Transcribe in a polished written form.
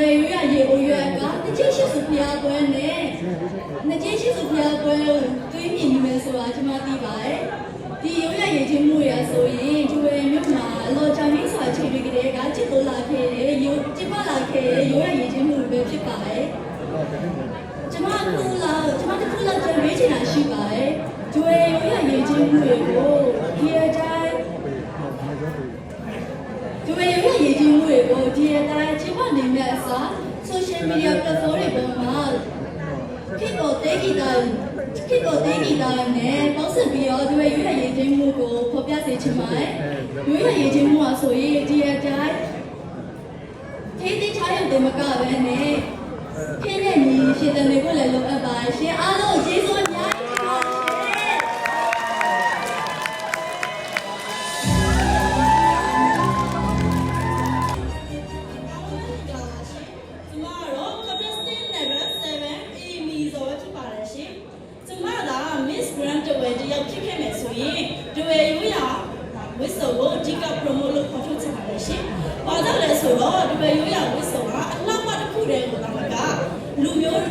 ယ်ရွရရေအိုရွကတကြီးရှိစုဖျားပွဲနဲ့နှစ်ကြီးရှိစုဖျားပွဲကိုတွေးမြင်နေမယ်ဆိုတာကျွန်မသိပါတယ်ဒီရွရရေချင်းမှုရဆိုရင်ကျွယ်မြို့မှာအလောချောင်းရင်းစွာချိန်ပြီးကြတဲ့ကချစ်တော်လာခဲ့တယ်ရုပ်ကျမလာခဲ့ရွရရေချင်းမှုပဲဖြစ်ပါတယ်ကျွန်မတစ်ခုလောက်ကြံပေးချင်တာရှိပါတယ်ကျွယ်ရွရရေချင်းမှုတွေကိုဒီအတိုင်းကျွယ်ရွရရေချင်းမှုတွေကိုဒီအတိုင်းကျမနေမြတ်အစား social media platform တွေပေါ်မှာခေတ်ကိုတေးဂီတာနဲ့ပေါင်းစပ်ပြီးတော့ကျွယ်ရွရရေချင်းမှုကိုဖော်ပြစေချင်ပါတယ်ရွရရေချင်းမှုကဆိုရင်ဒီအတိုင်းခေတ်ချားရုံတမကပဲနဲ့ခေတ်နဲ့ညီရှင်တဲ့တွေကိုလည်းလုပ်အပ်ပါရှင်အားလုံးကျေးဇူးအများကြီးပါဝစ်စုံကိုအဓိက promote လုပ်ခေါ်ထုတ်ချင်ပါတယ်ရှင်။ဘာကြောင့်လဲဆိုတော့ဒီပဲရိုးရာဝစ်စုံကအလှမတစ်ခုတည်းကိုတော့ကလူမျိုး